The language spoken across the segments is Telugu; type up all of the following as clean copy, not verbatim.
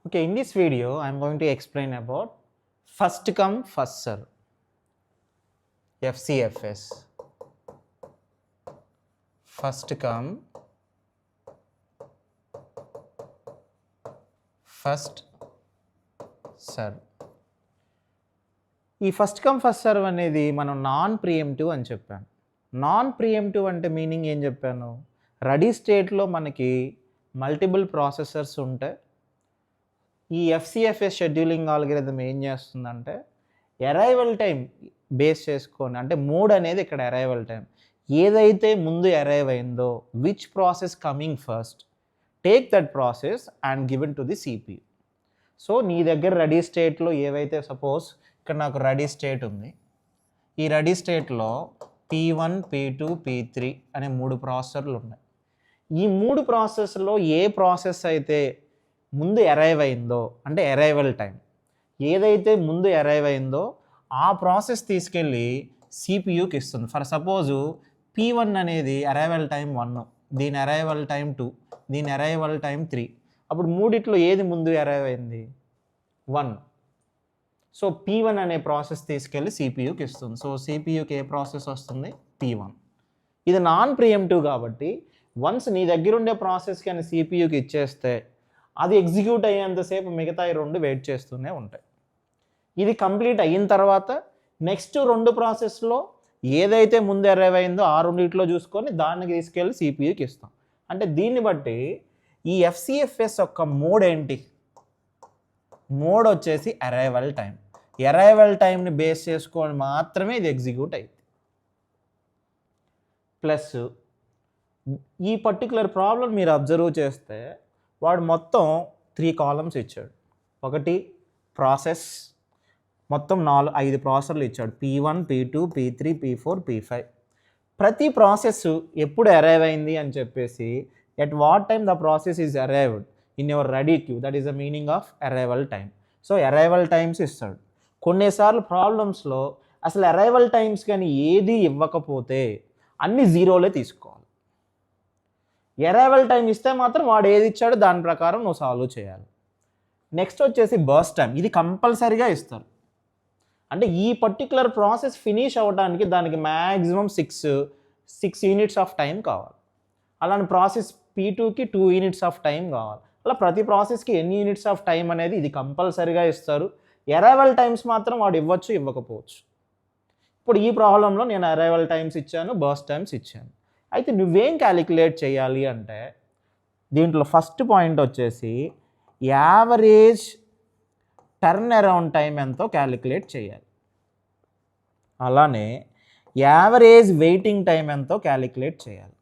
Okay, in this video, I'm going to explain about first come, first serve, FCFS. First come, first serve. ఈ ఫస్ట్ కమ్ ఫస్ట్ సర్వ్ అనేది మనం నాన్ ప్రియంటివ్ అని చెప్పాను. నాన్ ప్రియంటివ్ అంటే మీనింగ్ ఏం చెప్పాను? రెడీ స్టేట్లో మనకి మల్టిపుల్ ప్రాసెసర్స్ ఉంటే ఈ ఎఫ్సిఎఫ్ఎస్ షెడ్యూలింగ్ ఆల్గరిథం ఏం చేస్తుందంటే అరైవల్ టైం బేస్ చేసుకొని, అంటే మోడ్ అనేది ఇక్కడ అరైవల్ టైం, ఏదైతే ముందు అరైవ్ అయిందో which process coming first, take that process and given to the CPU. So నీ దగ్గర రెడీ స్టేట్లో ఏవైతే, సపోజ్ ఇక్కడ నాకు రెడీ స్టేట్ ఉంది, ఈ రెడీ స్టేట్లో P1, P2, P3 అనే 3 ప్రాసెసర్లు ఉన్నాయి. ఈ 3 ప్రాసెస్లో ఏ ప్రాసెస్ అయితే ముందు అరైవ్ అయిందో, అంటే అరైవల్ టైం ఏదైతే ముందు అరైవ్ అయిందో ఆ ప్రాసెస్ తీసుకెళ్ళి సిపియుకి ఇస్తుంది. ఫర్ సపోజు P1 అనేది అరైవల్ టైం 1, దీని అరైవల్ టైం 2, దీని అరైవల్ టైం 3. అప్పుడు మూడిట్లో ఏది ముందు అరైవ్ అయింది? 1. సో P1 అనే ప్రాసెస్ తీసుకెళ్ళి సిపియుకి ఇస్తుంది. సో సిపియుకి ఏ ప్రాసెస్ వస్తుంది? P1. ఇది నాన్ ప్రియంటివ్ కాబట్టి వన్స్ నీ దగ్గర ఉండే ప్రాసెస్ కానీ సిపియుకి ఇచ్చేస్తే అది ఎగ్జిక్యూట్ అయ్యేంతసేపు మిగతా 2 వెయిట్ చేస్తూనే ఉంటాయి. ఇది కంప్లీట్ అయిన తర్వాత నెక్స్ట్ 2 ప్రాసెస్లో ఏదైతే ముందు అరైవ్ అయిందో ఆ రెండిట్లో చూసుకొని దానికి తీసుకెళ్ళి సిపియుకి ఇస్తాం. అంటే దీన్ని బట్టి ఈ ఎఫ్సిఎఫ్ఎస్ యొక్క మోడ్ ఏంటి? మోడ్ వచ్చేసి అరైవల్ టైం. అరైవల్ టైంని బేస్ చేసుకొని మాత్రమే ఇది ఎగ్జిక్యూట్ అయింది. ప్లస్ ఈ పర్టికులర్ ప్రాబ్లం మీరు అబ్జర్వ్ చేస్తే వాడు మొత్తం 3 కాలమ్స్ ఇచ్చాడు. ఒకటి ప్రాసెస్, మొత్తం 5 ప్రాసెసర్లు ఇచ్చాడు. P1, P2, P3, P4, P5. ప్రతి ప్రాసెస్ ఎప్పుడు అరైవ్ అయింది అని చెప్పేసి at what time the process is arrived in your ready queue, that is the meaning of arrival time. So arrival times ఇస్తాడు. కొన్నిసార్లు ప్రాబ్లమ్స్లో అసలు అరైవల్ టైమ్స్ కానీ ఏది ఇవ్వకపోతే అన్ని జీరోలే తీసుకోవాలి. అరైవల్ టైం ఇస్తే మాత్రం వాడు ఏది ఇచ్చాడో దాని ప్రకారం నువ్వు సాల్వ్ చేయాలి. నెక్స్ట్ వచ్చేసి బర్స్ట్ టైం. ఇది కంపల్సరీగా ఇస్తారు. అంటే ఈ పర్టికులర్ ప్రాసెస్ ఫినిష్ అవ్వడానికి దానికి మ్యాక్సిమం 6 యూనిట్స్ ఆఫ్ టైం కావాలి. అలాంటి ప్రాసెస్ P2కి 2 యూనిట్స్ ఆఫ్ టైం కావాలి. అలా ప్రతి ప్రాసెస్కి ఎన్ని యూనిట్స్ ఆఫ్ టైం అనేది ఇది కంపల్సరీగా ఇస్తారు. అరైవల్ టైమ్స్ మాత్రం వాడు ఇవ్వచ్చు, ఇవ్వకపోవచ్చు. ఇప్పుడు ఈ ప్రాబ్లంలో నేను అరైవల్ టైమ్స్ ఇచ్చాను, బర్స్ట్ టైమ్స్ ఇచ్చాను. అయితే నువ్వేం క్యాలిక్యులేట్ చేయాలి అంటే దీంట్లో ఫస్ట్ పాయింట్ వచ్చేసి యావరేజ్ టర్న్ అరౌండ్ టైం ఎంతో క్యాలిక్యులేట్ చేయాలి. అలానే యావరేజ్ వెయిటింగ్ టైం ఎంతో క్యాలిక్యులేట్ చేయాలి.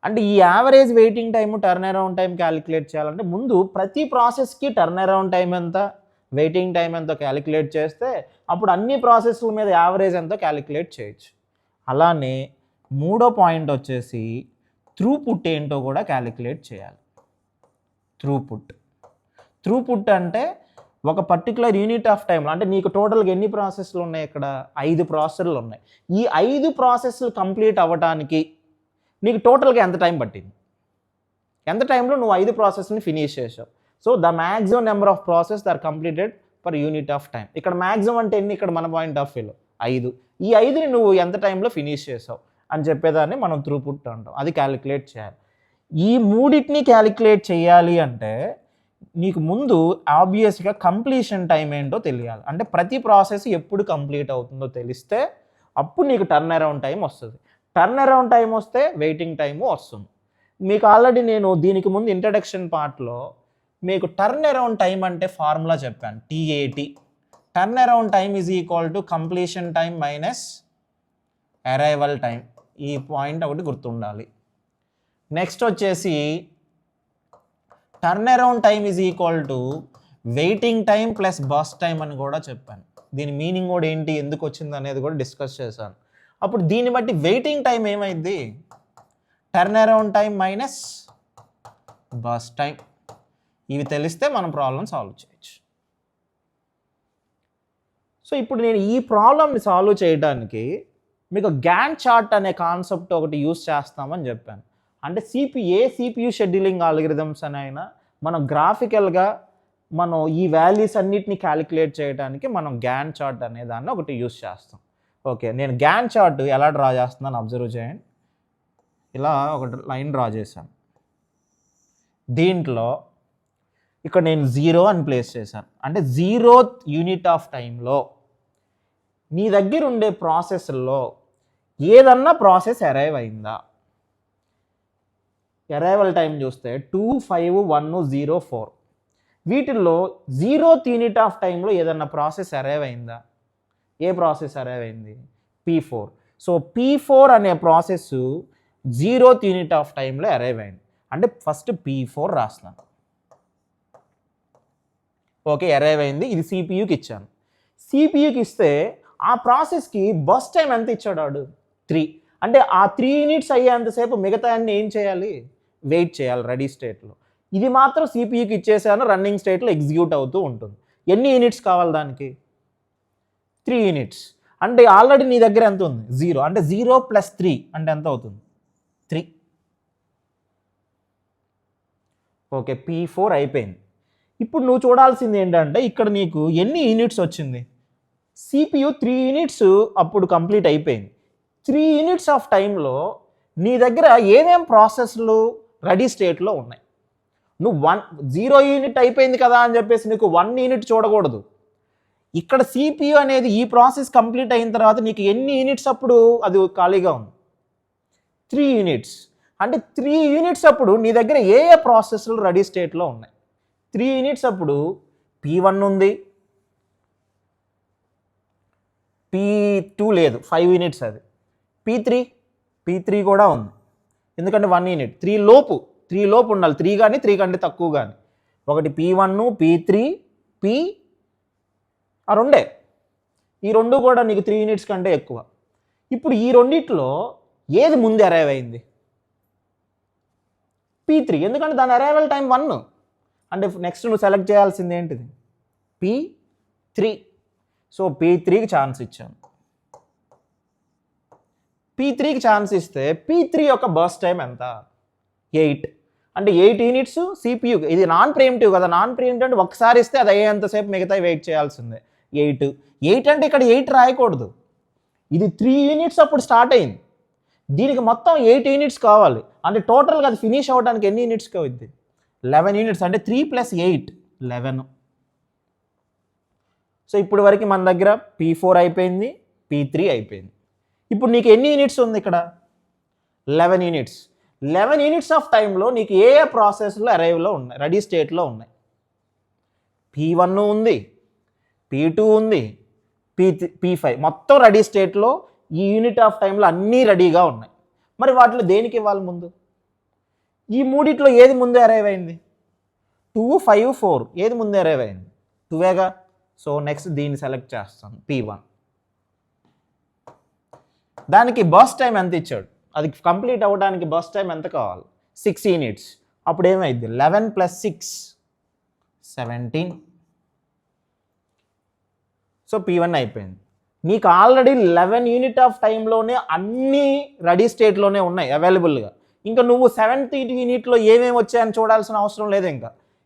అంటే ఈ average waiting time, turn around time calculate చేయాలంటే ముందు ప్రతి ప్రాసెస్కి టర్న్ అరౌండ్ టైం ఎంత, వెయిటింగ్ టైం ఎంతో క్యాలిక్యులేట్ చేస్తే అప్పుడు అన్ని ప్రాసెస్ల మీద యావరేజ్ ఎంతో క్యాలిక్యులేట్ చేయొచ్చు. అలానే మూడో పాయింట్ వచ్చేసి త్రూపుట్ ఏంటో కూడా క్యాలిక్యులేట్ చేయాలి. త్రూపుట్ అంటే ఒక పర్టికులర్ యూనిట్ ఆఫ్ టైంలో, అంటే నీకు టోటల్గా ఎన్ని ప్రాసెస్లు ఉన్నాయి? ఇక్కడ 5 ప్రాసెస్లు ఉన్నాయి. ఈ 5 ప్రాసెస్లు కంప్లీట్ అవ్వడానికి నీకు టోటల్గా ఎంత టైం పట్టింది? ఎంత టైంలో నువ్వు 5 ప్రాసెస్ని ఫినిష్ చేసావు? So the maximum number of process there completed per unit of time. ఇక్కడ మ్యాక్సిమం అంటే ఎన్ని? ఇక్కడ మన పాయింట్ ఆఫ్ వ్యూలో 5. ఈ 5ని నువ్వు ఎంత టైంలో ఫినిష్ చేసావు అని చెప్పేదాన్ని మనం త్రూపుట్ అంటాం. అది క్యాలిక్యులేట్ చేయాలి. ఈ మూడింటిని క్యాలిక్యులేట్ చేయాలి అంటే నీకు ముందు ఆబ్వియస్గా కంప్లీషన్ టైం ఏంటో తెలియాలి. అంటే ప్రతి ప్రాసెస్ ఎప్పుడు కంప్లీట్ అవుతుందో తెలిస్తే అప్పుడు నీకు టర్న్ అరౌండ్ టైం వస్తుంది. టర్న్ అరౌండ్ టైం వస్తే వెయిటింగ్ టైము వస్తుంది. మీకు ఆల్రెడీ నేను దీనికి ముందు ఇంట్రడక్షన్ పార్ట్లో మీకు టర్న్ అరౌండ్ టైం అంటే ఫార్ములా చెప్పాను, TAT. Turn around time is equal to completion time minus arrival time. ఈ పాయింట్ ఒకటి గుర్తుండాలి. నెక్స్ట్ వచ్చేసి turn around time is equal to waiting time plus burst time అని కూడా చెప్పాను. దీని మీనింగ్ కూడా ఏంటి, ఎందుకు వచ్చింది అనేది కూడా డిస్కస్ చేశాను. అప్పుడు దీన్ని బట్టి వెయిటింగ్ టైం ఏమైంది? Turn around time minus burst time. ఇవి తెలిస్తే మనం ప్రాబ్లం సాల్వ్ చేయొచ్చు. సో ఇప్పుడు నేను ఈ ప్రాబ్లమ్ని సాల్వ్ చేయడానికి మీకు గ్యాంట్ చార్ట్ అనే కాన్సెప్ట్ ఒకటి యూస్ చేస్తామని చెప్పాను. అంటే ఏ సిపియు షెడ్యూలింగ్ ఆల్గరిథమ్స్ అయినా మనం గ్రాఫికల్గా మనం ఈ వాల్యూస్ అన్నిటిని క్యాలిక్యులేట్ చేయడానికి మనం గ్యాన్ చార్ట్ అనే దాన్ని ఒకటి యూస్ చేస్తాం. ఓకే, నేను గ్యాన్ చార్ట్ ఎలా డ్రా చేస్తున్నాను అబ్జర్వ్ చేయండి. ఇలా ఒక లైన్ డ్రా చేశాను. దీంట్లో ఇక్కడ నేను 0 అని ప్లేస్ చేశాను. అంటే 0th యూనిట్ ఆఫ్ టైంలో నీ దగ్గర ఉండే ప్రాసెస్లో ఏదన్నా ప్రాసెస్ అరైవ్ అయిందా? అరైవల్ టైం చూస్తే 2, 5, 1, 0, 4. వీటిల్లో 0th యూనిట్ ఆఫ్ టైంలో ఏదన్నా ప్రాసెస్ అరైవ్ అయిందా? ఏ ప్రాసెస్ అరైవ్ అయింది? P4. సో P4 అనే ప్రాసెస్ 0th యూనిట్ ఆఫ్ టైంలో అరైవ్ అయింది. అంటే ఫస్ట్ P4 రాస్తున్నాను. ఓకే, అరైవ్ అయింది. ఇది సిపియూకి ఇచ్చాను. సిపియూకి ఇస్తే ఆ ప్రాసెస్కి బస్ టైం ఎంత ఇచ్చాడు వాడు? 3. అంటే ఆ 3 యూనిట్స్ అయ్యేంతసేపు మిగతా అన్ని ఏం చేయాలి? వెయిట్ చేయాలి రెడీ స్టేట్లో. ఇది మాత్రం సిపియూకి ఇచ్చేసాను, రన్నింగ్ స్టేట్లో ఎగ్జిక్యూట్ అవుతూ ఉంటుంది. ఎన్ని యూనిట్స్ కావాలి దానికి? 3 యూనిట్స్. అంటే ఆల్రెడీ నీ దగ్గర ఎంత ఉంది? 0. అంటే 0 + 3 అంటే ఎంత అవుతుంది? 3. ఓకే, P4 అయిపోయింది. ఇప్పుడు నువ్వు చూడాల్సింది ఏంటంటే ఇక్కడ నీకు ఎన్ని యూనిట్స్ వచ్చింది? సిపియు 3 యూనిట్స్ అప్పుడు కంప్లీట్ అయిపోయింది. 3 యూనిట్స్ ఆఫ్ టైంలో నీ దగ్గర ఏమేం ప్రాసెస్లు రెడీ స్టేట్లో ఉన్నాయి? నువ్వు 0 యూనిట్ అయిపోయింది కదా అని చెప్పేసి నీకు 1 యూనిట్ చూడకూడదు. ఇక్కడ సిపియు అనేది ఈ ప్రాసెస్ కంప్లీట్ అయిన తర్వాత నీకు ఎన్ని యూనిట్స్ అప్పుడు అది ఖాళీగా ఉంది? 3 యూనిట్స్. అంటే 3 యూనిట్స్ అప్పుడు నీ దగ్గర ఏ ఏ ప్రాసెస్లు రెడీ స్టేట్లో ఉన్నాయి? 3 యూనిట్స్ అప్పుడు P1 ఉంది, P2 లేదు, 5 యూనిట్స్ అది. P3 కూడా ఉంది, ఎందుకంటే 1 యూనిట్. 3 లోపు ఉండాలి. 3 కానీ 3 కంటే తక్కువ కానీ. ఒకటి P1, P3, P ఆ రెండే. ఈ రెండు కూడా నీకు 3 యూనిట్స్ కంటే ఎక్కువ. ఇప్పుడు ఈ రెండిట్లో ఏది ముందు అరైవ్ అయింది? P3, ఎందుకంటే దాని అరైవల్ టైం 1. అంటే నెక్స్ట్ నువ్వు సెలెక్ట్ చేయాల్సింది ఏంటిది? P3. సో P3కి ఛాన్స్ ఇచ్చాను. P3కి ఛాన్స్ ఇస్తే P3 యొక్క బర్స్ట్ టైం ఎంత? 8. అంటే 8 యూనిట్స్ సిపియు. ఇది నాన్ ప్రియంటివ్ కదా. నాన్ ప్రియంటివ్ అంటే ఒకసారి ఇస్తే అది అయ్యేంతసేపు మిగతా వెయిట్ చేయాల్సిందే. 8 అంటే ఇక్కడ 8 రాయకూడదు. ఇది 3 యూనిట్స్ అప్పుడు స్టార్ట్ అయింది. దీనికి మొత్తం 8 యూనిట్స్ కావాలి. అంటే టోటల్గా అది ఫినిష్ అవ్వడానికి ఎన్ని యూనిట్స్ కావుద్ది? 11 యూనిట్స్. అంటే 3 + 8 11. సో ఇప్పుడు వరకు మన దగ్గర P4 అయిపోయింది, P3 అయిపోయింది. ఇప్పుడు నీకు ఎన్ని యూనిట్స్ ఉంది ఇక్కడ? 11 యూనిట్స్. 11 యూనిట్స్ ఆఫ్ టైంలో నీకు ఏ ఏ ప్రాసెస్లో అరైవ్లో ఉన్నాయి, రెడీ స్టేట్లో ఉన్నాయి? P1 ఉంది, P2 ఉంది, P5 మొత్తం రెడీ స్టేట్లో ఈ యూనిట్ ఆఫ్ టైంలో అన్నీ రెడీగా ఉన్నాయి. మరి వాటిలో దేనికి ఇవ్వాలి ముందు? ఈ మూడిట్లో ఏది ముందే అరైవ్ అయింది? 2, 5, 4 ఏది ముందే అరైవ్ అయింది? 2గా. సో నెక్స్ట్ దీన్ని సెలెక్ట్ చేస్తాను, P1. దానికి బస్ టైం ఎంత ఇచ్చాడు? అది కంప్లీట్ అవ్వడానికి బస్ టైం ఎంత కావాలి? 6 యూనిట్స్. అప్పుడు ఏమైంది? 11 + 6 17. సో P1 అయిపోయింది. నీకు ఆల్రెడీ 11 యూనిట్ ఆఫ్ టైంలోనే అన్నీ రెడీ స్టేట్లోనే ఉన్నాయి అవైలబుల్గా. ఇంకా నువ్వు 7th యూనిట్లో ఏమేమి వచ్చాయని చూడాల్సిన అవసరం లేదు.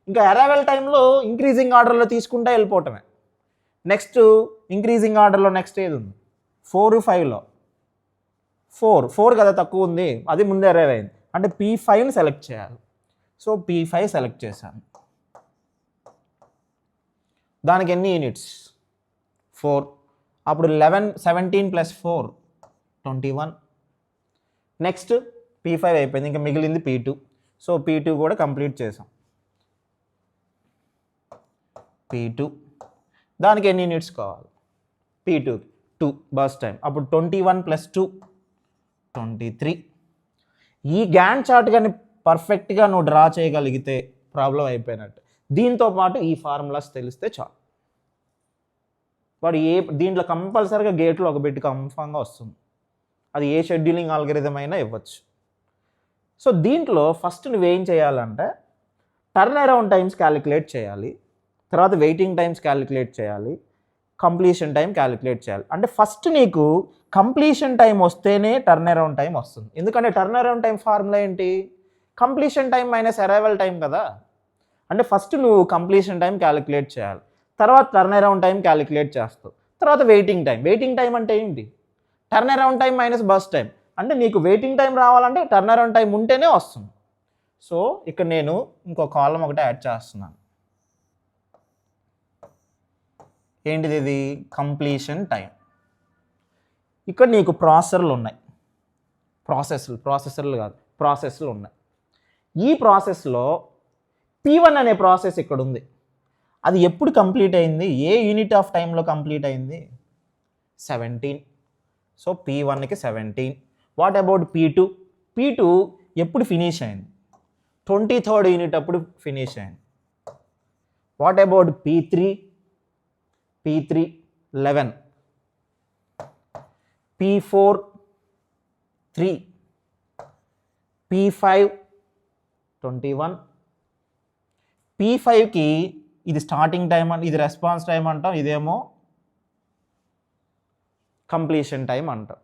ఇంకా అరైవల్ టైంలో ఇంక్రీజింగ్ ఆర్డర్లో తీసుకుంటే వెళ్ళిపోవటమే. నెక్స్ట్ ఇంక్రీజింగ్ ఆర్డర్లో నెక్స్ట్ ఏది ఉంది? 4, 5లో 4 కదా తక్కువ ఉంది, అది ముందే అరైవ్ అయింది. అంటే P5ని సెలెక్ట్ చేయాలి. సో P5 సెలెక్ట్ చేశాను. దానికి ఎన్ని యూనిట్స్? 4. అప్పుడు 17 + 4 21. నెక్స్ట్ P5 అయిపోయింది, ఇంకా మిగిలింది P2. సో P2 కూడా కంప్లీట్ చేసాం. P2 దానికి ఎన్ని యూనిట్స్ కావాలి? P2 2 bus time. అప్పుడు 21 + 2 23. ఈ గ్యాన్ చార్ట్ కానీ పర్ఫెక్ట్గా నువ్వు డ్రా చేయగలిగితే ప్రాబ్లం అయిపోయినట్టు. దీంతో పాటు ఈ ఫార్ములాస్ తెలిస్తే చాలు. వాడు దీంట్లో కంపల్సరీగా గేట్లో ఒక బిట్ కన్ఫామ్గా వస్తుంది. అది ఏ షెడ్యూలింగ్ ఆల్గరిథం అయినా ఇవ్వచ్చు. సో దీంట్లో ఫస్ట్ నువ్వేం చేయాలంటే టర్న్ అరౌండ్ టైమ్స్ క్యాలిక్యులేట్ చేయాలి, తర్వాత వెయిటింగ్ టైమ్స్ క్యాలిక్యులేట్ చేయాలి, కంప్లీషన్ టైం క్యాలిక్యులేట్ చేయాలి. అంటే ఫస్ట్ నీకు కంప్లీషన్ టైం వస్తేనే టర్న్ అరౌండ్ టైం వస్తుంది. ఎందుకంటే టర్న్ అరౌండ్ టైం ఫార్ములా ఏంటి? Completion time minus arrival time కదా. అంటే ఫస్ట్ నువ్వు కంప్లీషన్ టైం క్యాలిక్యులేట్ చేయాలి, తర్వాత టర్న్ అరౌండ్ టైం క్యాలిక్యులేట్ చేస్తావు, తర్వాత వెయిటింగ్ టైం. వెయిటింగ్ టైం అంటే ఏంటి? Turn around time minus bus time. అంటే నీకు వెయిటింగ్ టైం రావాలంటే టర్న్ అరౌండ్ టైం ఉంటేనే వస్తుంది. సో ఇక్కడ నేను ఇంకో కాలం ఒకటి యాడ్ చేస్తున్నాను. ఏంటిది ఇది? Completion time. ఇక్కడ నీకు ప్రాసెసర్లు ఉన్నాయి, ప్రాసెసర్లు కాదు, ప్రాసెస్లు ఉన్నాయి. ఈ ప్రాసెస్లో P1 అనే ప్రాసెస్ ఇక్కడ ఉంది. అది ఎప్పుడు కంప్లీట్ అయింది? ఏ యూనిట్ ఆఫ్ టైంలో కంప్లీట్ అయింది? 17. So P1కి 17. What about P2? P2 ఎప్పుడు ఫినిష్ అయింది? 23rd యూనిట్ అప్పుడు ఫినిష్ అయింది. What about P3? P3 11. P4 3. P5 21. P5కి ఇది స్టార్టింగ్ టైం అని, ఇది రెస్పాన్స్ టైం అంటాం, ఇదేమో కంప్లీషన్ టైం అంటాం.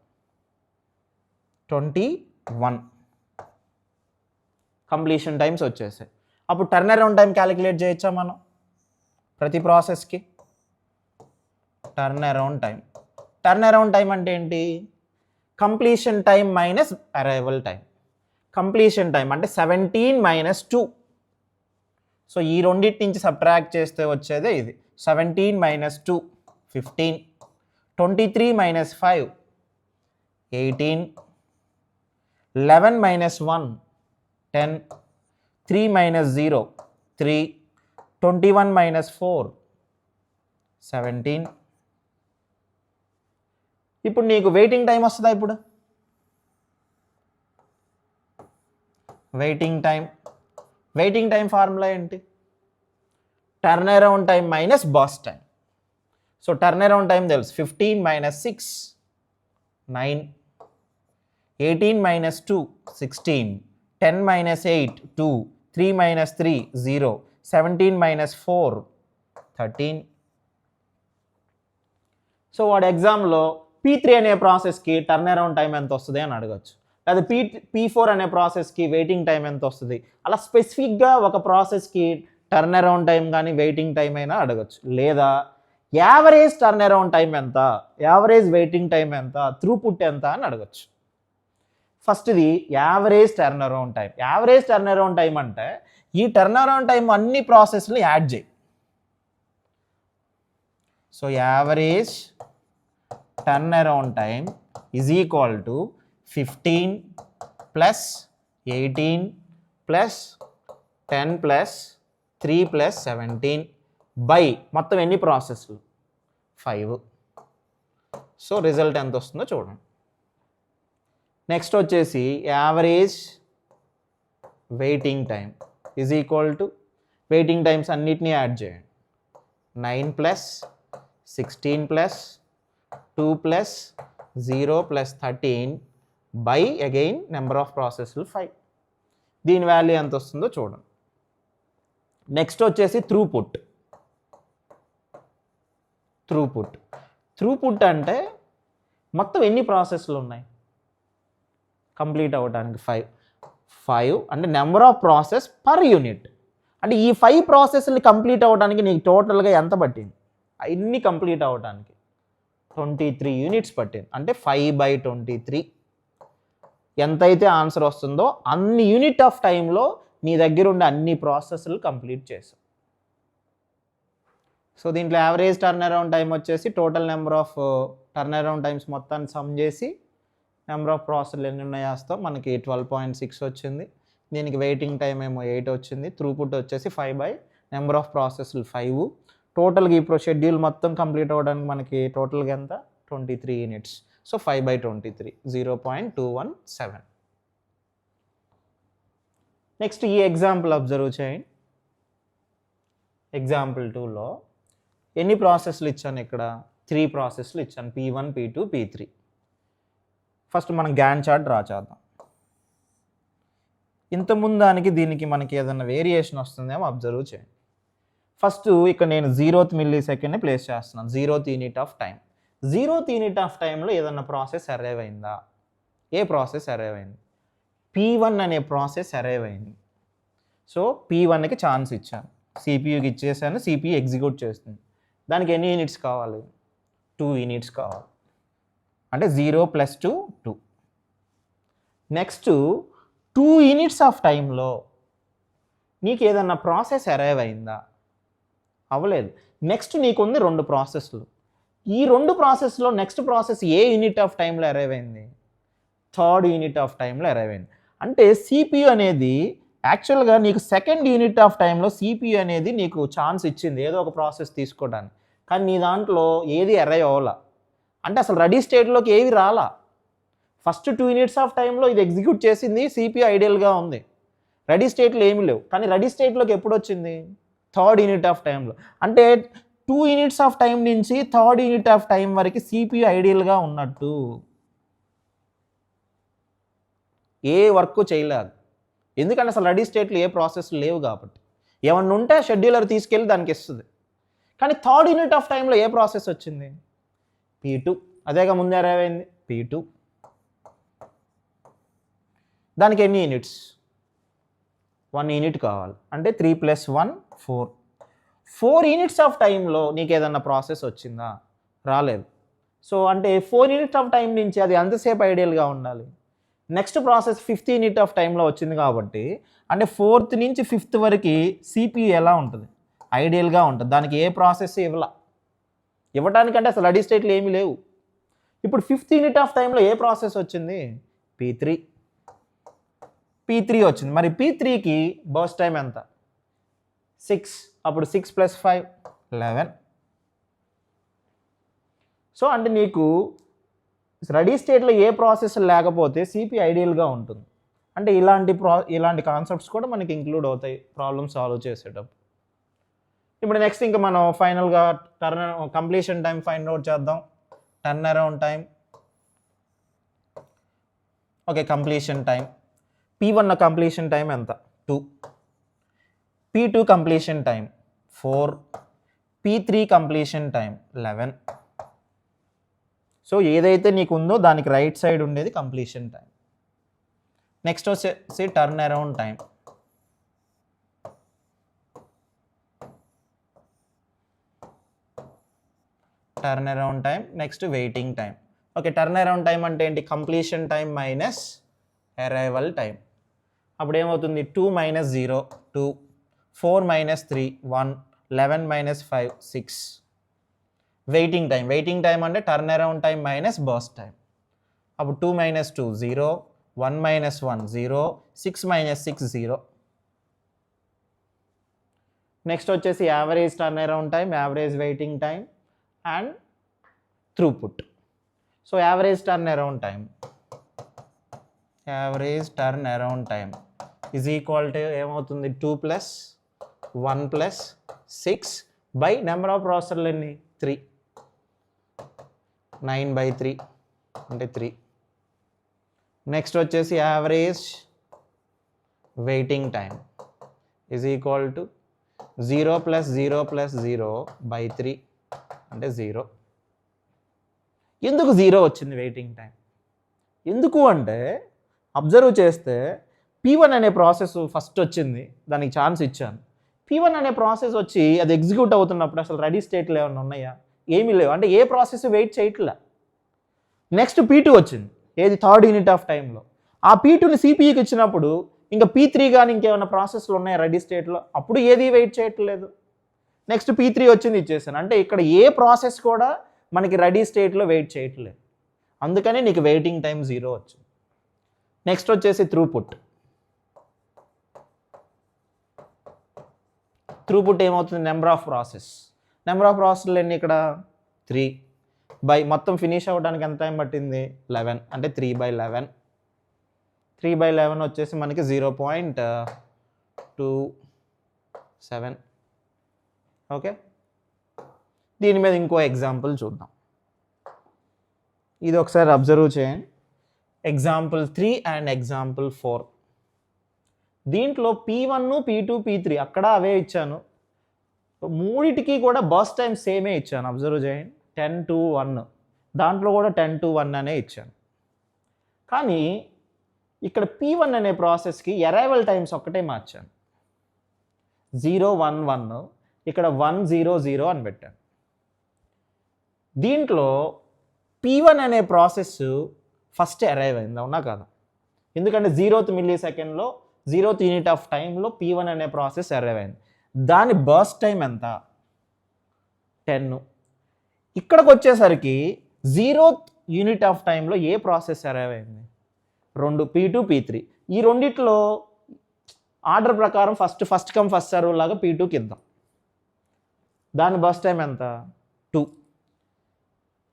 21 కంప్లీషన్ టైమ్స్ వచ్చేసాయి. అప్పుడు టర్న్ అరౌండ్ టైం క్యాలిక్యులేట్ చేయొచ్చా మనం? ప్రతి ప్రాసెస్కి turn around time. Turn around time అంటే ఏంటి? Completion time minus arrival time. Completion time అంటే 17 మైనస్ 2. సో ఈ రెండింటి నుంచి సబ్ట్రాక్ట్ చేస్తే వచ్చేదే ఇది. 17 minus 2 15. 23 minus 5 18. 11 minus 1 10. 3 minus 0 3. 21 minus 4 17. ఇప్పుడు నీకు వెయిటింగ్ టైం వస్తుందా? ఇప్పుడు వెయిటింగ్ టైం ఫార్ములా ఏంటి? Turn around time minus boss time. So turn around time తెలుసు. 15 minus 6 9. 18 minus 2 16. 10 minus 8 2. 3 minus 3 0. 17 minus 4 13. So వాడు ఎగ్జామ్లో P3 అనే ప్రాసెస్కి టర్న్ అరౌండ్ టైం ఎంత వస్తుంది అని అడగచ్చు, లేదా P4 అనే ప్రాసెస్కి వెయిటింగ్ టైం ఎంత వస్తుంది. అలా స్పెసిఫిక్గా ఒక ప్రాసెస్కి టర్న్ అరౌండ్ టైం కానీ వెయిటింగ్ టైం అయినా అడగచ్చు. లేదా యావరేజ్ టర్న్ అరౌండ్ టైం ఎంత, యావరేజ్ వెయిటింగ్ టైం ఎంత, త్రూపుట్ ఎంత అని అడగచ్చు. ఫస్ట్ది average turn around time. Average turn around time అంటే ఈ టర్న్ అరౌండ్ టైం అన్ని ప్రాసెస్లు యాడ్ చేయి. So average turn around time is equal to 15 plus 18 plus 10 plus 3 plus 17 by మొత్తం ఎన్ని ప్రాసెస్లు? 5. సో రిజల్ట్ ఎంత వస్తుందో చూడండి. నెక్స్ట్ వచ్చేసి average waiting time is equal to waiting times అన్నిటినీ యాడ్ చేయండి. 9 plus 16 plus 2 plus 0 plus 13 by again number of ప్రాసెస్లు 5. దీని వాల్యూ ఎంత వస్తుందో చూడండి. నెక్స్ట్ వచ్చేసి త్రూపుట్ అంటే మొత్తం ఎన్ని ప్రాసెస్లు ఉన్నాయి కంప్లీట్ అవ్వడానికి? 5 అంటే number of process per unit. అంటే ఈ 5 ప్రాసెస్లు కంప్లీట్ అవ్వడానికి నీకు టోటల్గా ఎంత పట్టింది? అన్ని కంప్లీట్ అవ్వడానికి 23 యూనిట్స్ పట్టింది. అంటే 5/23 ఎంతైతే ఆన్సర్ వస్తుందో అన్ని యూనిట్ ఆఫ్ టైంలో నీ దగ్గర ఉండే అన్ని ప్రాసెస్లు కంప్లీట్ చేసావు. సో దీంట్లో యావరేజ్ టర్న్ అరౌండ్ టైం వచ్చేసి total number of turn around times మొత్తాన్ని సమ్ చేసి నెంబర్ ఆఫ్ ప్రాసెస్లు ఎన్ని ఉన్నాయో వేస్తాం. మనకి 12.6 వచ్చింది. దీనికి వెయిటింగ్ టైం ఏమో 8 వచ్చింది. త్రూపుట్ వచ్చేసి 5 బై నెంబర్ ఆఫ్ ప్రాసెస్లు 5. టోటల్గా ఈ షెడ్యూల్ మొత్తం కంప్లీట్ అవ్వడానికి మనకి టోటల్గా ఎంత? 23 యూనిట్స్. సో 5/23 0.217. నెక్స్ట్ ఈ ఎగ్జాంపుల్ అబ్జర్వ్ చేయండి. ఎగ్జాంపుల్ 2లో ఎన్ని ప్రాసెస్లు ఇచ్చాను? ఇక్కడ 3 ప్రాసెస్లు ఇచ్చాను. P1 P2 P3. ఫస్ట్ మనం గ్యాన్ చార్ట్ డ్రా చేద్దాం. ఇంతకుముందు దానికి దీనికి మనకి ఏదైనా వేరియేషన్ వస్తుందేమో అబ్జర్వ్ చేయండి. ఫస్ట్ ఇక్కడ నేను 0th మిల్లీ-సెకండ్ని ప్లేస్ చేస్తున్నాను. 0th unit of time. 0th unit of టైంలో ఏదన్నా ప్రాసెస్ అరైవ్ అయిందా? ఏ ప్రాసెస్ అరైవ్ అయింది? P1 అనే ప్రాసెస్ అరైవ్ అయింది. సో P1కి ఛాన్స్ ఇచ్చాను, సిపియూకి ఇచ్చేసాను, సిపియూ ఎగ్జిక్యూట్ చేస్తుంది. దానికి ఎన్ని యూనిట్స్ కావాలి? 2 యూనిట్స్ కావాలి. అంటే 0 + 2 2. నెక్స్ట్ 2 యూనిట్స్ ఆఫ్ టైంలో నీకు ఏదన్నా ప్రాసెస్ అరైవ్ అయిందా? అవ్వలేదు. నెక్స్ట్ నీకుంది 2 ప్రాసెస్లు. ఈ 2 ప్రాసెస్లో next process A unit of టైంలో అరైవ్ అయింది? 3rd యూనిట్ ఆఫ్ టైంలో అరైవ్ అయింది. అంటే సిపియూ అనేది యాక్చువల్గా నీకు 2nd యూనిట్ ఆఫ్ టైంలో సిపియూ అనేది నీకు ఛాన్స్ ఇచ్చింది ఏదో ఒక ప్రాసెస్ తీసుకోవడానికి. కానీ నీ దాంట్లో ఏది అరైవ్ అవ్వాలా, అంటే అసలు రెడీ స్టేట్లోకి ఏవి రాలా. ఫస్ట్ 2 యూనిట్స్ ఆఫ్ టైంలో ఇది ఎగ్జిక్యూట్ చేసింది, సిపియూ ఐడియల్గా ఉంది, రెడీ స్టేట్లో ఏమీ లేవు. కానీ రెడీ స్టేట్లోకి ఎప్పుడు వచ్చింది? 3rd యూనిట్ ఆఫ్ టైంలో. అంటే 2 యూనిట్స్ ఆఫ్ టైం నుంచి 3rd యూనిట్ ఆఫ్ టైం వరకు సిపియూ ఐడియల్గా ఉన్నట్టు, ఏ వర్క్ చేయలేదు. ఎందుకంటే అసలు రెడీ స్టేట్లో ఏ ప్రాసెస్ లేవు కాబట్టి. ఏమన్నా ఉంటే షెడ్యూలర్ తీసుకెళ్ళి దానికి ఇస్తుంది. కానీ 3rd యూనిట్ ఆఫ్ టైంలో ఏ ప్రాసెస్ వచ్చింది? P2. అదేగా ముందే అరైవ్ అయింది, P2. దానికి ఎన్ని యూనిట్స్? 1 యూనిట్ కావాలి. అంటే 3 + 1 4. 4 యూనిట్స్ ఆఫ్ టైంలో నీకు ఏదన్నా ప్రాసెస్ వచ్చిందా? రాలేదు. సో అంటే 4 యూనిట్స్ ఆఫ్ టైం నుంచి అది ఎంతసేపు ఐడియల్గా ఉండాలి? Next process 5th unit of టైంలో వచ్చింది కాబట్టి, అంటే 4th నుంచి 5th వరకు సిపియూ ఎలా ఉంటుంది? ఐడియల్గా ఉంటుంది. దానికి ఏ ప్రాసెస్ ఇవ్వడానికంటే అసలు రెడీ స్టేట్లో ఏమీ లేవు. ఇప్పుడు 5th యూనిట్ ఆఫ్ టైంలో ఏ ప్రాసెస్ వచ్చింది? P3 వచ్చింది. మరి P3కి బర్స్ట్ టైం ఎంత? 6. అప్పుడు 6 + 5 11. సో అంటే నీకు రెడీ స్టేట్లో ఏ ప్రాసెస్ లేకపోతే సిపి ఐడియల్గా ఉంటుంది. అంటే ఇలాంటి కాన్సెప్ట్స్ కూడా మనకి ఇంక్లూడ్ అవుతాయి ప్రాబ్లమ్ సాల్వ్ చేసేటప్పుడు. ఇప్పుడు నెక్స్ట్ ఇంకా మనం ఫైనల్గా కంప్లీషన్ టైం ఫైండ్ అవుట్ చేద్దాం. Turn around time. Okay, completion time. P1 completion time ఎంత? 2. P2 completion time 4. P3 completion time 11. So ఏదైతే నీకు ఉందో దానికి రైట్ సైడ్ ఉండేది కంప్లీషన్ టైం. నెక్స్ట్ వచ్చేసి turn around time. Turn around time. Next waiting time. Okay, turn around time అంటే ఏంటి? Completion time minus arrival time. అప్పుడు ఏమవుతుంది? 2 - 0 2, 4 - 3 1, 11 - 5 6. Waiting time. వెయిటింగ్ టైం అంటే turn around time minus burst time. అప్పుడు 2 - 2 0, 1 - 1 0, 6 - 6 0. నెక్స్ట్ వచ్చేసి average turn around time, average waiting time and throughput. So average turn around time is equal to ఏమవుతుంది? 2 + 1 + 6 బై నెంబర్ ఆఫ్ ప్రాసెసర్లు ఎన్ని? 3. 9/3 అంటే 3. నెక్స్ట్ వచ్చేసి average waiting time is equal to 0 + 0 + 0 by 3 అంటే 0. ఎందుకు 0 వచ్చింది వెయిటింగ్ టైం? ఎందుకు అంటే అబ్జర్వ్ చేస్తే P1 అనే ప్రాసెస్ ఫస్ట్ వచ్చింది, దానికి ఛాన్స్ ఇచ్చాను. P1 అనే ప్రాసెస్ వచ్చి అది ఎగ్జిక్యూట్ అవుతున్నప్పుడు అసలు రెడీ స్టేట్లో ఏమైనా ఉన్నాయా? ఏమీ లేవు. అంటే ఏ ప్రాసెస్ వెయిట్ చేయట్లే. నెక్స్ట్ P2 వచ్చింది, ఏది? 3rd యూనిట్ ఆఫ్ టైంలో. ఆ P2ని సిపియూకి ఇచ్చినప్పుడు ఇంకా P3 కానీ ఇంకేమైనా ప్రాసెస్లు ఉన్నాయా రెడీ స్టేట్లో? అప్పుడు ఏది వెయిట్ చేయట్లేదు. నెక్స్ట్ P3 వచ్చింది, ఇచ్చేసాను. అంటే ఇక్కడ ఏ ప్రాసెస్ కూడా మనకి రెడీ స్టేట్లో వెయిట్ చేయట్లేదు. అందుకని నీకు వెయిటింగ్ టైం 0 వచ్చింది. నెక్స్ట్ వచ్చేసి థ్రూపుట్. థ్రూపుట్ ఏమవుతుంది? నెంబర్ ఆఫ్ ప్రాసెస్లు ఎన్ని ఇక్కడ? 3 బై మొత్తం ఫినిష్ అవ్వడానికి ఎంత టైం పట్టింది? 11 అంటే 3/11. 3/11 వచ్చేసి మనకి 0.27. ఓకే, దీని మీద ఇంకో ఎగ్జాంపుల్ చూద్దాం. ఇది ఒకసారి అబ్జర్వ్ చేయండి. Example 3 and example 4. దీంట్లో P1, P2, P3 అక్కడ అవే ఇచ్చాను. మూడిటికి కూడా బర్స్ట్ టైం సేమే ఇచ్చాను. అబ్జర్వ్ చేయండి. 10 to 1. దాంట్లో కూడా 10 to 1 అనే ఇచ్చాను. కానీ ఇక్కడ P1 అనే ప్రాసెస్కి అరైవల్ టైమ్స్ ఒక్కటే మార్చాను. 011 ఇక్కడ 100 అని పెట్టాను. దీంట్లో P1 అనే ప్రాసెస్ ఫస్ట్ అరైవ్ అయింది, అవునా కదా? ఎందుకంటే 0th మిల్లీ సెకండ్లో 0th యూనిట్ ఆఫ్ టైంలో P1 అనే ప్రాసెస్ అరైవ్ అయింది. దాని బర్స్ట్ టైం ఎంత? 10. ఇక్కడికి వచ్చేసరికి 0th యూనిట్ ఆఫ్ టైంలో ఏ ప్రాసెస్ అరైవ్ అయింది? 2, P2 P3. ఈ రెండిట్లో ఆర్డర్ ప్రకారం ఫస్ట్ కమ్ ఫస్ట్ సర్వ్ లాగా P2కి ఇద్దాం. దాని బర్స్ట్ టైం ఎంత? 2.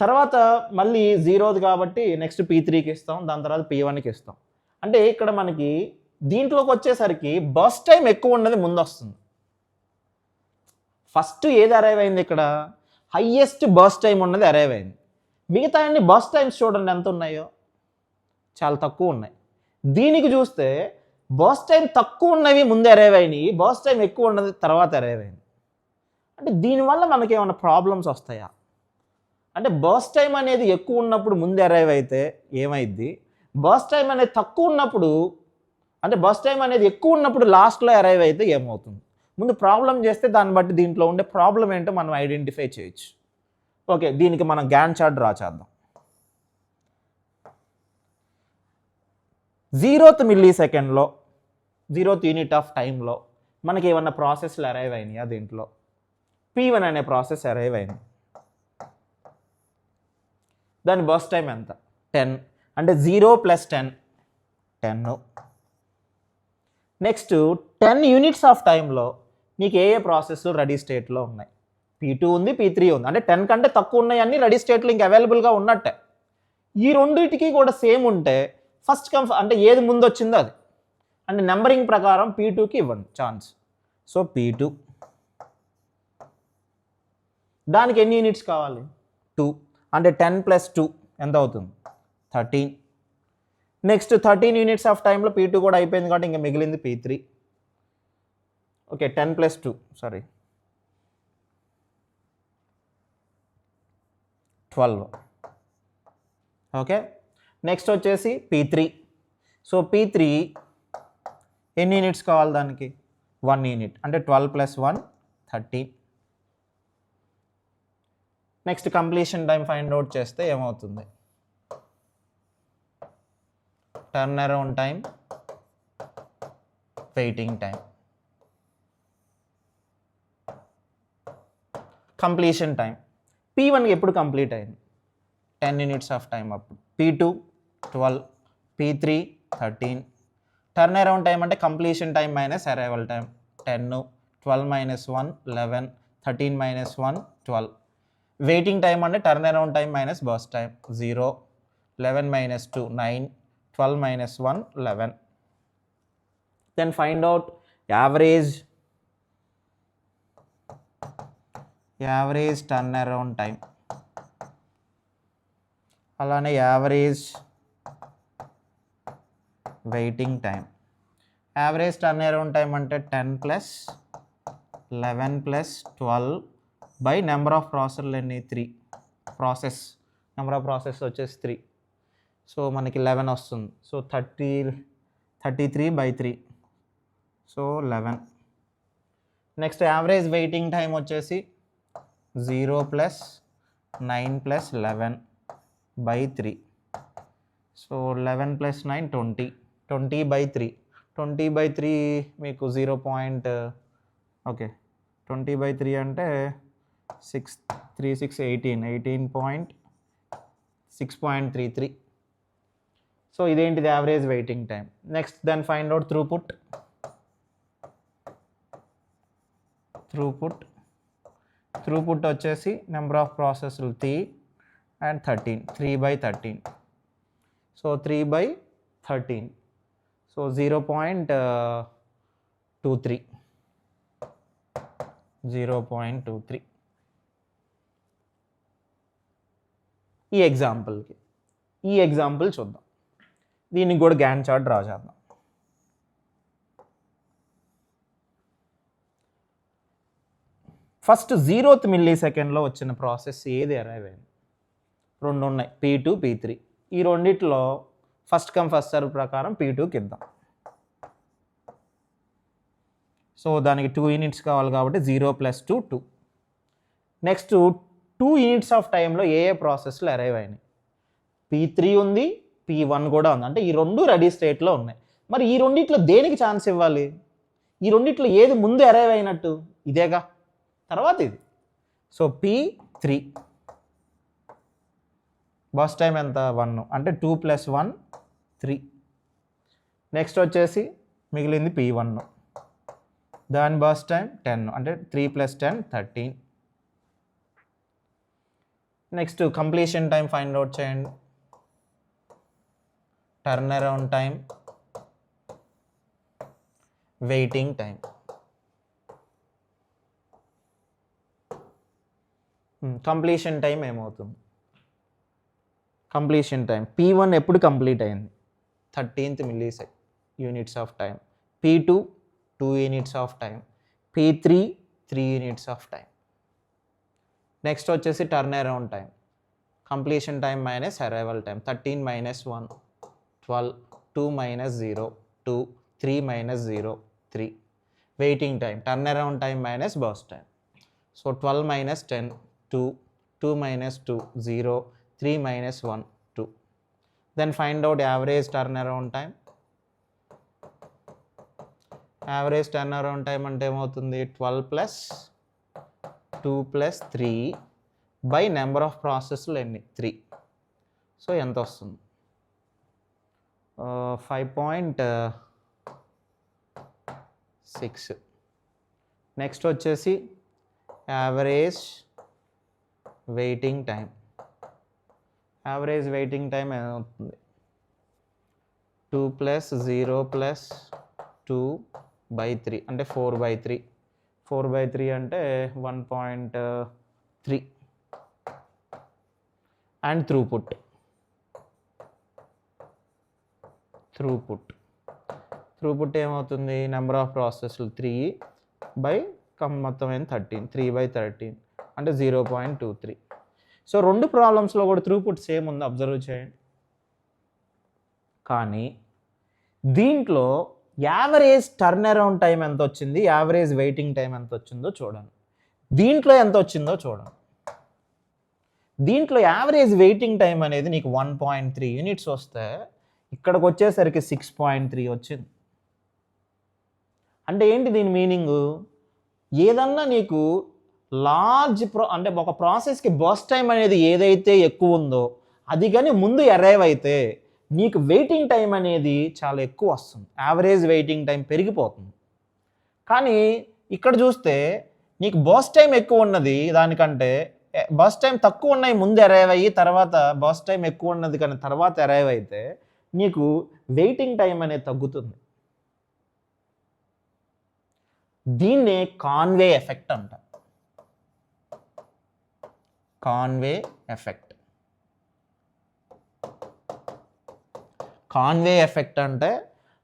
తర్వాత మళ్ళీ 0th కాబట్టి నెక్స్ట్ P3కి ఇస్తాం, దాని తర్వాత P1కి ఇస్తాం. అంటే ఇక్కడ మనకి దీంట్లోకి వచ్చేసరికి బర్స్ట్ టైం ఎక్కువ ఉన్నది ముందు వస్తుంది. ఫస్ట్ ఏది అరైవ్ అయింది? ఇక్కడ హయ్యెస్ట్ బర్స్ట్ టైం ఉన్నది అరైవ్ అయింది. మిగతా అన్ని బర్స్ట్ టైమ్స్ చూడండి ఎంత ఉన్నాయో, చాలా తక్కువ ఉన్నాయి. దీనికి చూస్తే బర్స్ట్ టైం తక్కువ ఉన్నవి ముందు అరైవ్ అయినాయి, బర్స్ట్ టైం ఎక్కువ ఉన్నది తర్వాత అరైవ్ అయింది. అంటే దీనివల్ల మనకి ఏమైనా ప్రాబ్లమ్స్ వస్తాయా? అంటే బర్స్ట్ టైం అనేది ఎక్కువ ఉన్నప్పుడు ముందు అరైవ్ అయితే ఏమైద్ది, బర్స్ట్ టైం అనేది తక్కువ ఉన్నప్పుడు, అంటే బర్స్ట్ టైం అనేది ఎక్కువ ఉన్నప్పుడు లాస్ట్లో అరైవ్ అయితే ఏమవుతుంది? ముందు ప్రాబ్లం చేస్తే దాన్ని బట్టి దీంట్లో ఉండే ప్రాబ్లం ఏంటో మనం ఐడెంటిఫై చేయొచ్చు. ఓకే, దీనికి మనం గ్యాన్ చార్ట్ డ్రా చేద్దాం. 0th మిల్లీ సెకండ్లో 0th యూనిట్ ఆఫ్ టైంలో మనకి ఏమన్నా ప్రాసెస్లు అరైవ్ అయినాయా? దీంట్లో P1 అనే ప్రాసెస్ అరైవ్ అయింది. దాని బర్స్ట్ టైం ఎంత? 10. అంటే 0 + 10 10. నెక్స్ట్ 10 యూనిట్స్ ఆఫ్ టైంలో మీకు ఏ ప్రాసెస్లు రెడీ స్టేట్లో ఉన్నాయి? P2 ఉంది, P3 ఉంది. అంటే 10 కంటే తక్కువ ఉన్నాయి అన్ని రెడీ స్టేట్లో ఇంక అవైలబుల్గా ఉన్నట్టే. ఈ రెండింటికి కూడా సేమ్ ఉంటే ఫస్ట్ కమ్ అంటే ఏది ముందు వచ్చిందో అది, అంటే నెంబరింగ్ ప్రకారం P2కి ఇవ్వండి ఛాన్స్. సో P2 దానికి ఎన్ని యూనిట్స్ కావాలి? 2. అంటే 10 + 2 ఎంత అవుతుంది? 13. నెక్స్ట్ 13 యూనిట్స్ ఆఫ్ టైంలో P2 కూడా అయిపోయింది కాబట్టి ఇంకా మిగిలింది P3. Okay, 10 + 2 sorry 12. Okay, next వచ్చేసి P3. సో P3 ఎన్ని యూనిట్స్ కావాలి దానికి? 1 యూనిట్. అంటే 12 + 1 13. Next completion time find out చేస్తే ఏమవుతుంది? Turn around time, waiting time, completion time. P1కి ఎప్పుడు కంప్లీట్ అయింది? 10 యూనిట్స్ ఆఫ్ టైం అప్పుడు. P2 12, P3 13. Turn around time అంటే completion time minus arrival time 10, 12 - 1 11, 13 - 1 12. Waiting time అంటే turn around time minus burst time 0, 11 - 2 9, 12 - 1 11. Then find out average turn around time, అలానే average waiting time. Average turn around time అంటే 10 + 11 + 12 బై నెంబర్ ఆఫ్ ప్రాసెస్లు ఎన్ని? 3. నెంబర్ ఆఫ్ ప్రాసెస్ వచ్చేసి 3. సో మనకి 11 వస్తుంది. So 33/3. So 11. Next average waiting time వచ్చేసి 0 + 9 + 11/3. సో 11 + 9 20. 20/3. 20/3 మీకు 0. ఓకే, 20/3 అంటే 6 3 6 18 18.6.33. సో ఇదేంటిది? Average waiting time. Next then find out throughput వచ్చేసి నెంబర్ ఆఫ్ ప్రాసెస్లు 3 and 13, 3/13. సో 3/13. సో 0.23. ఈ ఎగ్జాంపుల్ చూద్దాం. దీనికి కూడా గ్యాన్ చార్ట్ డ్రా చేద్దాం. ఫస్ట్ 0th మిల్లీ సెకండ్లో వచ్చిన ప్రాసెస్ ఏది అరైవ్ అయింది? 2 ఉన్నాయి, P2 P3. ఈ రెండిట్లో ఫస్ట్ కమ్ ఫస్ట్ సర్వ్ ప్రకారం P2కి ఇద్దాం. సో దానికి 2 యూనిట్స్ కావాలి కాబట్టి 0 + 2 2. నెక్స్ట్ 2 యూనిట్స్ ఆఫ్ టైంలో ఏ ప్రాసెస్లు అరైవ్ అయినాయి? P3 ఉంది, P1 కూడా ఉంది. అంటే ఈ రెండు రెడీ స్టేట్లో ఉన్నాయి. మరి ఈ రెండిట్లో దేనికి ఛాన్స్ ఇవ్వాలి? ఈ రెండిట్లో ఏది ముందు అరైవ్ అయినట్టు? ఇదేగా, తర్వాత ఇది. సో P3 బస్ టైం ఎంత? 1. అంటే 2 + 1 3. నెక్స్ట్ వచ్చేసి మిగిలింది P1, దాని బస్ టైం 10. అంటే 3 + 10 13. Next completion time find out చేయండి. Turn around time, waiting time. Completion time ఏమవుతుంది? కంప్లీషన్ టైం P1 ఎప్పుడు కంప్లీట్ అయింది? 13th units of time. P2 2 units of time. P3 3 units of time. Next వచ్చేసి turn around time. Completion time minus arrival time. 13 - 1 12. 2 - 0 2. 3 - 0 3. Waiting time. Turn around time minus bus time. So 12 - 10 2. 2 - 2 0. 3 - 1 2. Then find out average turnaround time. Average turnaround time అంటే ఏమవుతుంది? 12 + 2 + 3 by number of processes ఎన్ని? 3. సో ఎంత వస్తుంది? 5.6. నెక్స్ట్ వచ్చేసి average waiting time. Average waiting time ఏమవుతుంది? 2 + 0 + 2/3 అంటే 4/3. 4/3 అంటే 1.3. అండ్ త్రూపుట్ ఏమవుతుంది? నెంబర్ ఆఫ్ ప్రాసెస్లు 3 by మొత్తం 13. 3/13 అంటే 0.23. సో రెండు ప్రాబ్లమ్స్లో కూడా త్రూపుట్ సేమ్ ఉంది, అబ్జర్వ్ చేయండి. కానీ దీంట్లో యావరేజ్ టర్న్ అరౌండ్ టైం ఎంత వచ్చింది, యావరేజ్ వెయిటింగ్ టైం ఎంత వచ్చిందో చూడండి. దీంట్లో ఎంత వచ్చిందో చూడండి. దీంట్లో యావరేజ్ వెయిటింగ్ టైం అనేది నీకు 1.3 యూనిట్స్ వస్తే ఇక్కడికి వచ్చేసరికి 6.3 వచ్చింది. అంటే ఏంటి దీని మీనింగు? ఏదన్నా నీకు లార్జ్ అంటే ఒక ప్రాసెస్కి బస్ టైం అనేది ఏదైతే ఎక్కువ ఉందో అది కానీ ముందు అరైవ్ అయితే నీకు వెయిటింగ్ టైం అనేది చాలా ఎక్కువ వస్తుంది, యావరేజ్ వెయిటింగ్ టైం పెరిగిపోతుంది. కానీ ఇక్కడ చూస్తే నీకు బస్ టైం ఎక్కువ ఉన్నది దానికంటే బస్ టైం తక్కువ ఉన్నాయి ముందు అరైవ్ అయ్యి, తర్వాత బస్ టైం ఎక్కువ ఉన్నది కానీ తర్వాత అరైవ్ అయితే నీకు వెయిటింగ్ టైం అనేది తగ్గుతుంది. దీన్నే కాన్వే ఎఫెక్ట్ అంటారు. Conway effect. కాన్వే ఎఫెక్ట్ అంటే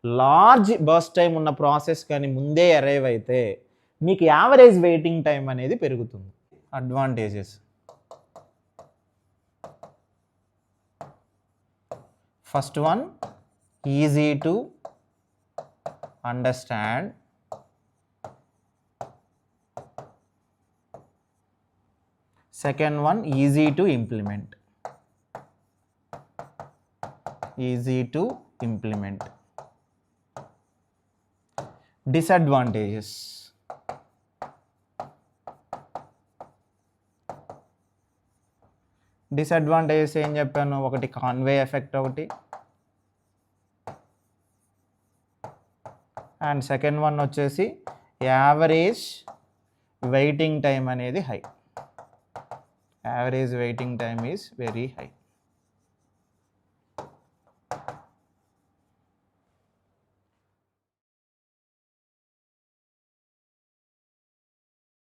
లార్జ్ బస్ టైం ఉన్న ప్రాసెస్ కానీ ముందే అరైవ్ అయితే మీకు యావరేజ్ వెయిటింగ్ టైం అనేది పెరుగుతుంది. Advantages. First one, easy to understand. Second one, easy to implement. Easy to implement. Disadvantages. Disadvantages ఏం చెప్పాను? ఒకటి కాన్వే ఎఫెక్ట్ ఒకటి, అండ్ సెకండ్ వన్ వచ్చేసి యావరేజ్ వెయిటింగ్ టైం అనేది high. Average waiting time is very high.